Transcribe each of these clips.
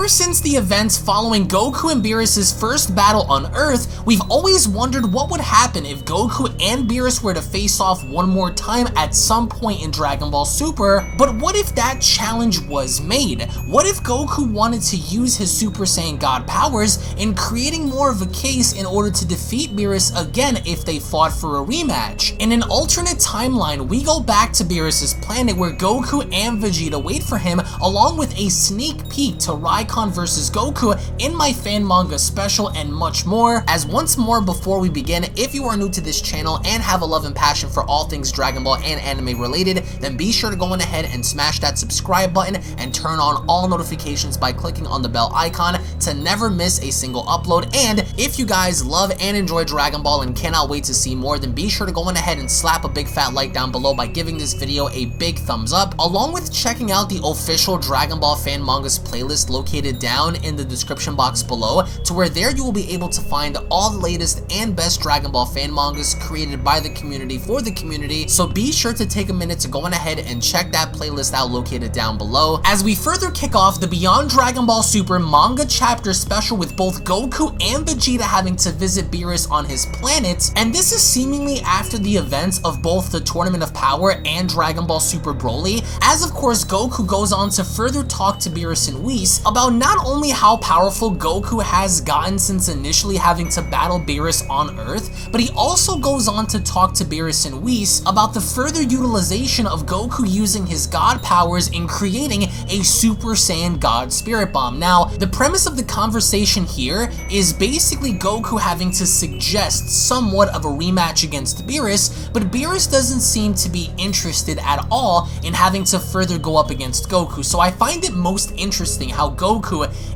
Ever since the events following Goku and Beerus' first battle on Earth, we've always wondered what would happen if Goku and Beerus were to face off one more time at some point in Dragon Ball Super, but what if that challenge was made? What if Goku wanted to use his Super Saiyan God powers in creating more of a case in order to defeat Beerus again if they fought for a rematch? In an alternate timeline, we go back to Beerus' planet where Goku and Vegeta wait for him, along with a sneak peek to Rycon vs Goku in my fan manga special and much more. As once more before we begin, if you are new to this channel and have a love and passion for all things Dragon Ball and anime related, then be sure to go on ahead and smash that subscribe button and turn on all notifications by clicking on the bell icon to never miss a single upload. And if you guys love and enjoy Dragon Ball and cannot wait to see more, then be sure to go on ahead and slap a big fat like down below by giving this video a big thumbs up, along with checking out the official Dragon Ball fan mangas playlist located down in the description box below, to where there you will be able to find all the latest and best Dragon Ball fan mangas created by the community for the community. So be sure to take a minute to go on ahead and check that playlist out located down below, as we further kick off the Beyond Dragon Ball Super manga chapter special with both Goku and Vegeta having to visit Beerus on his planet. And this is seemingly after the events of both the Tournament of Power and Dragon Ball Super Broly, as of course Goku goes on to further talk to Beerus and Whis about not only how powerful Goku has gotten since initially having to battle Beerus on Earth, but he also goes on to talk to Beerus and Whis about the further utilization of Goku using his God powers in creating a Super Saiyan God Spirit Bomb. Now, the premise of the conversation here is basically Goku having to suggest somewhat of a rematch against Beerus, but Beerus doesn't seem to be interested at all in having to further go up against Goku. So I find it most interesting how Goku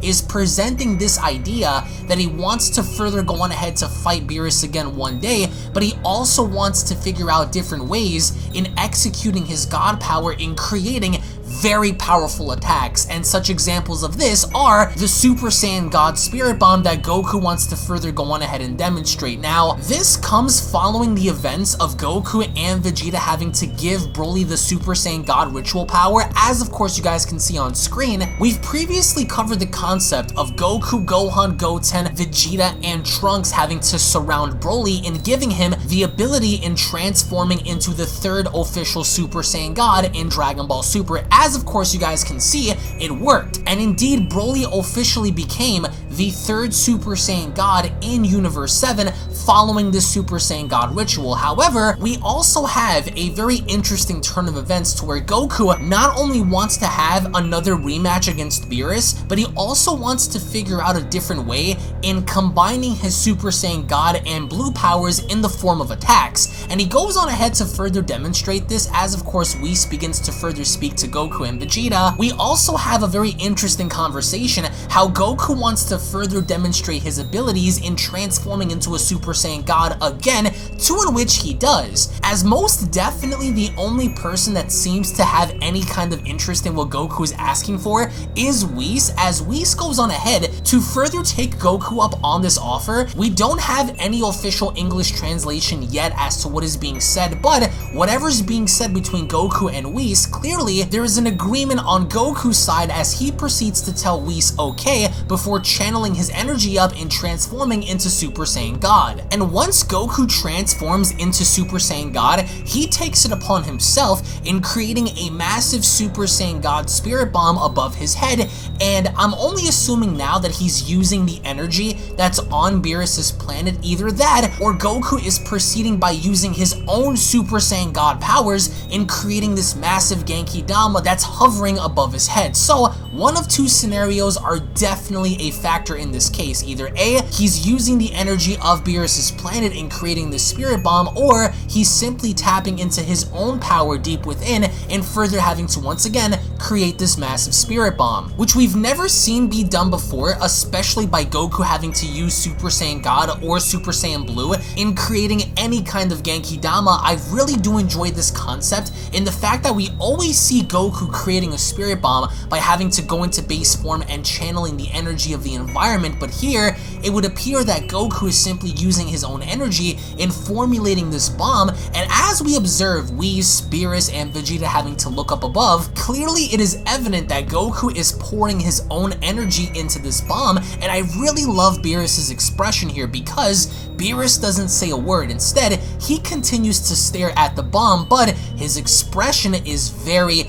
is presenting this idea that he wants to further go on ahead to fight Beerus again one day, but he also wants to figure out different ways in executing his God power in creating very powerful attacks, and such examples of this are the Super Saiyan God Spirit Bomb that Goku wants to further go on ahead and demonstrate. Now, this comes following the events of Goku and Vegeta having to give Broly the Super Saiyan God ritual power. As of course you guys can see on screen, we've previously covered the concept of Goku, Gohan, Goten, Vegeta, and Trunks having to surround Broly and giving him the ability in transforming into the third official Super Saiyan God in Dragon Ball Super. As of course you guys can see, it worked, and indeed Broly officially became the third Super Saiyan God in Universe 7 following the Super Saiyan God ritual. However, we also have a very interesting turn of events to where Goku not only wants to have another rematch against Beerus, but he also wants to figure out a different way in combining his Super Saiyan God and Blue powers in the form of attacks, and he goes on ahead to further demonstrate this as of course Whis begins to further speak to Goku and Vegeta. We also have a very interesting conversation how Goku wants to further demonstrate his abilities in transforming into a Super Saiyan God again, to in which he does, as most definitely the only person that seems to have any kind of interest in what Goku is asking for is Whis, as Whis goes on ahead to further take Goku up on this offer. We don't have any official English translation yet as to what is being said, but whatever's being said between Goku and Whis, clearly there is an agreement on Goku's side as he proceeds to tell Whis okay before channeling his energy up and transforming into Super Saiyan God. And once Goku transforms into Super Saiyan God, he takes it upon himself in creating a massive Super Saiyan God Spirit Bomb above his head, and I'm only assuming now that he's using the energy that's on Beerus' planet. Either that, or Goku is proceeding by using his own Super Saiyan God powers in creating this massive Genkidama that's hovering above his head. So one of two scenarios are definitely a factor in this case. Either A, he's using the energy of Beerus' planet in creating the Spirit Bomb, or he's simply tapping into his own power deep within and further having to once again create this massive Spirit Bomb, which we've never seen be done before, especially by Goku having to use Super Saiyan God or Super Saiyan Blue in creating any kind of Genkidama. I really do enjoy this concept in the fact that we always see Goku creating a spirit bomb by having to go into base form and channeling the energy of the environment, but here it would appear that Goku is simply using his own energy in formulating this bomb, and as we observe Whis, Beerus, and Vegeta having to look up above, clearly it is evident that Goku is pouring his own energy into this bomb, and I really love Beerus's expression here because Beerus doesn't say a word. Instead, he continues to stare at the bomb, but his expression is very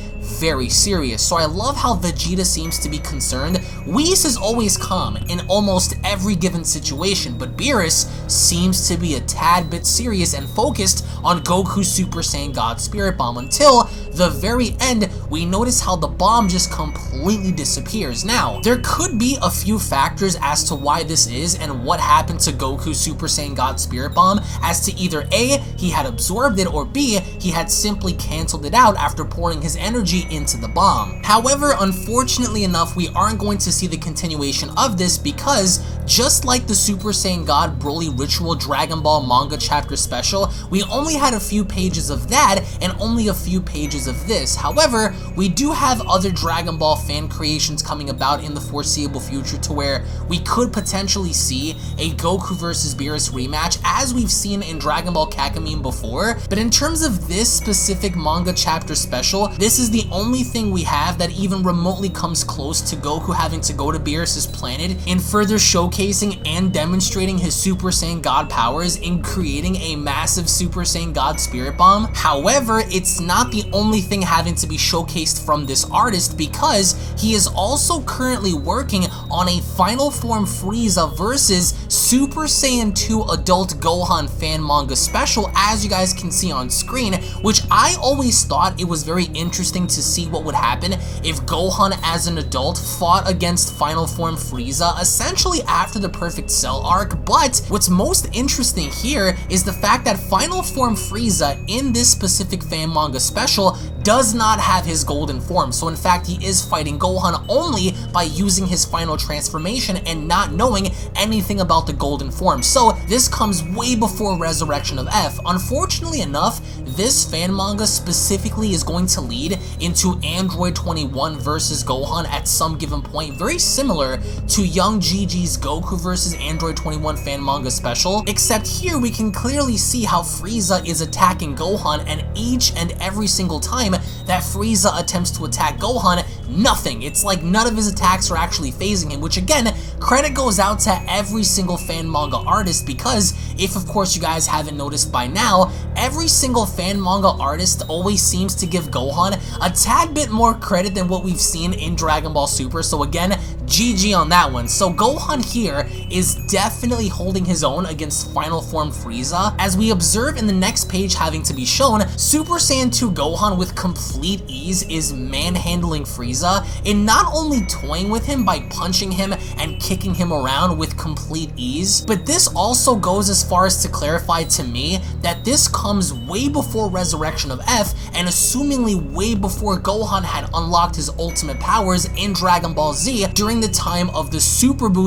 serious. So I love how Vegeta seems to be concerned. Whis is always calm in almost every given situation, but Beerus seems to be a tad bit serious and focused on Goku's Super Saiyan God Spirit Bomb until the very end. We notice how the bomb just completely disappears. Now, there could be a few factors as to why this is and what happened to Goku's Super Saiyan God Spirit Bomb, as to either A, he had absorbed it, or B, he had simply canceled it out after pouring his energy into the bomb. However, unfortunately enough, we aren't going to see the continuation of this because just like the Super Saiyan God Broly Ritual Dragon Ball manga chapter special, we only had a few pages of that and only a few pages of this. However, we do have other Dragon Ball fan creations coming about in the foreseeable future to where we could potentially see a Goku versus Beerus rematch as we've seen in Dragon Ball Kakamine before. But in terms of this specific manga chapter special, this is the only thing we have that even remotely comes close to Goku having to go to Beerus's planet in further showcasing and demonstrating his Super Saiyan God powers in creating a massive Super Saiyan God Spirit Bomb. However, it's not the only thing having to be showcased from this artist because he is also currently working on a Final Form Frieza versus Super Saiyan 2 Adult Gohan fan manga special, as you guys can see on screen, which I always thought it was very interesting to see what would happen if Gohan as an adult fought against Final Form Frieza essentially after the Perfect Cell arc. But what's most interesting here is the fact that Final Form Frieza in this specific fan manga special does not have his golden form, so in fact he is fighting Gohan only by using his final transformation and not knowing anything about the golden form. So this comes way before Resurrection of F. Unfortunately enough, this fan manga specifically is going to lead into Android 21 versus Gohan at some given point, very similar to Young GG's Goku versus Android 21 fan manga special, except here we can clearly see how Frieza is attacking Gohan, and each and every single time that Frieza attempts to attack Gohan, nothing. It's like none of his attacks are actually phasing him, which again, credit goes out to every single fan manga artist because if of course you guys haven't noticed by now, every single fan manga artist always seems to give Gohan a tad bit more credit than what we've seen in Dragon Ball Super, so again, GG on that one. So Gohan here is definitely holding his own against Final Form Frieza. As we observe in the next page having to be shown, Super Saiyan 2 Gohan with complete ease is manhandling Frieza and not only toying with him by punching him and kicking him around with complete ease, but this also goes as far as to clarify to me that this comes way before Resurrection of F and assumingly way before Gohan had unlocked his ultimate powers in Dragon Ball Z during the time of the Super Buu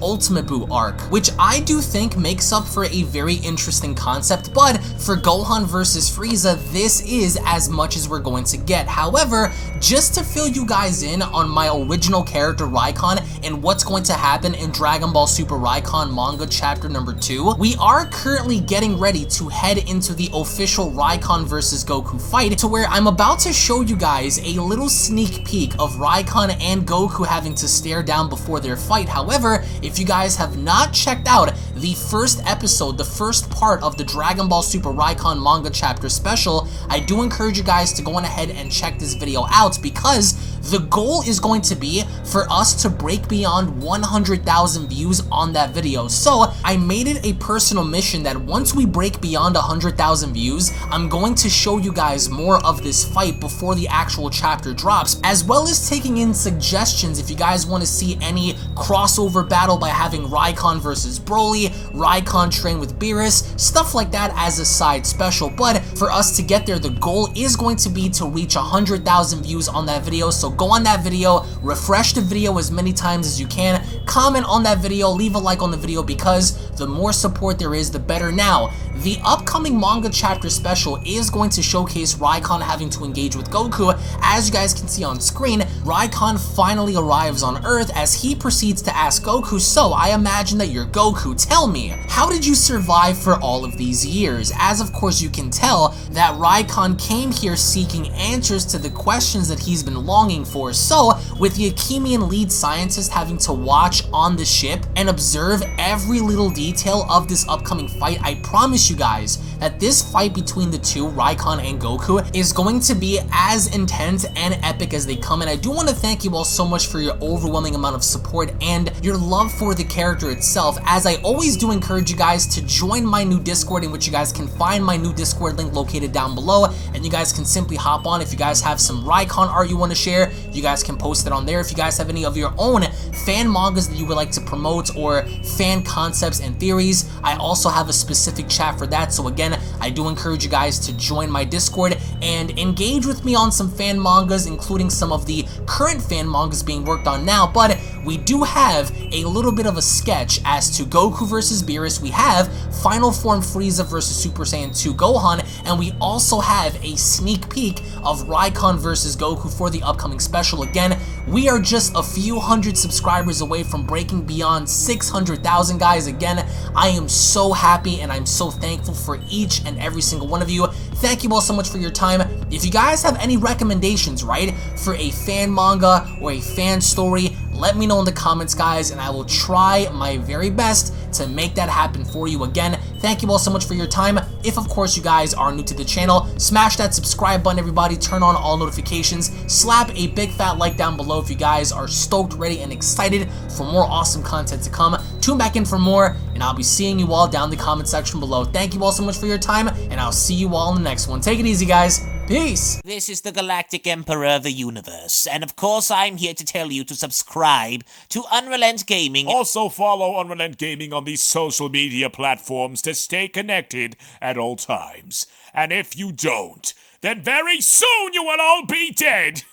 / Ultimate Buu arc, which I do think makes up for a very interesting concept, but for Gohan versus Frieza, this is as much as we're going to get. However, just to fill you guys in on my original character Rycon and what's going to happen in Dragon Ball Super Rycon manga chapter number 2, we are currently getting ready to head into the official Rycon versus Goku fight, to where I'm about to show you guys a little sneak peek of Rycon and Goku having to stare down before their fight. However, if you guys have not checked out the first episode, the first part of the Dragon Ball Super Rycon manga chapter special, I do encourage you guys to go on ahead and check this video out because the goal is going to be for us to break beyond 100,000 views on that video. So I made it a personal mission that once we break beyond 100,000 views, I'm going to show you guys more of this fight before the actual chapter drops, as well as taking in suggestions if you guys want to see any crossover battle by having Rycon versus Broly, Rycon train with Beerus, stuff like that as a side special. But for us to get there, the goal is going to be to reach 100,000 views on that video. So go on that video, refresh the video as many times as you can, comment on that video, leave a like on the video, because the more support there is, the better. Now, the upcoming manga chapter special is going to showcase Rycon having to engage with Goku. As you guys can see on screen, Rycon finally arrives on Earth as he proceeds to ask Goku, so I imagine that you're Goku, tell me, how did you survive for all of these years? As of course you can tell that Rycon came here seeking answers to the questions that he's been longing for. So, with the Akimian lead scientist having to watch on the ship and observe every little detail of this upcoming fight, I promise you guys that this fight between the two, Rycon and Goku, is going to be as intense and epic as they come. And I do want to thank you all so much for your overwhelming amount of support and your love for the character itself, as I always do encourage you guys to join my new Discord, in which you guys can find my new Discord link located down below, and you guys can simply hop on. If you guys have some Rycon art you want to share, you guys can post it on there. If you guys have any of your own fan mangas that you would like to promote or fan concepts and theories, I also have a specific chat for that. So again, I do encourage you guys to join my Discord and engage with me on some fan mangas, including some of the current fan mangas being worked on now. But we do have a little bit of a sketch as to Goku versus Beerus. We have Final Form Frieza versus Super Saiyan 2 Gohan, and we also have a sneak peek of Rycon versus Goku for the upcoming special. Again, we are just a few hundred subscribers away from breaking beyond 600,000, guys. Again, I am so happy and I'm so thankful for each and every single one of you. Thank you all so much for your time. If you guys have any recommendations, right, for a fan manga or a fan story, let me know in the comments, guys, and I will try my very best to make that happen for you. Again, thank you all so much for your time. If, of course, you guys are new to the channel, smash that subscribe button, everybody. Turn on all notifications. Slap a big fat like down below if you guys are stoked, ready, and excited for more awesome content to come. Tune back in for more, and I'll be seeing you all down in the comment section below. Thank you all so much for your time, and I'll see you all in the next one. Take it easy, guys. Peace! This is the Galactic Emperor of the Universe, and of course I'm here to tell you to subscribe to UnrealEntGaming. Also follow UnrealEntGaming on these social media platforms to stay connected at all times. And if you don't, then very soon you will all be dead!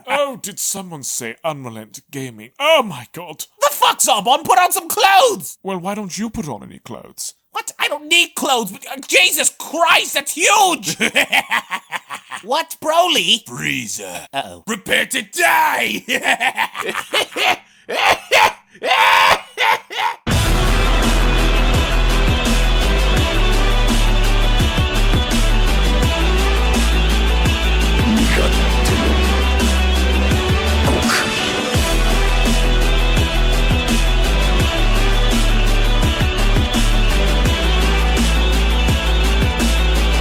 Oh, did someone say UnrealEntGaming? Oh my god. The fuck's up, on? Put on some clothes! Well, why don't you put on any clothes? What? I don't need clothes, but Jesus Christ, that's huge! What, Broly? Frieza. Uh-oh. Prepare to die!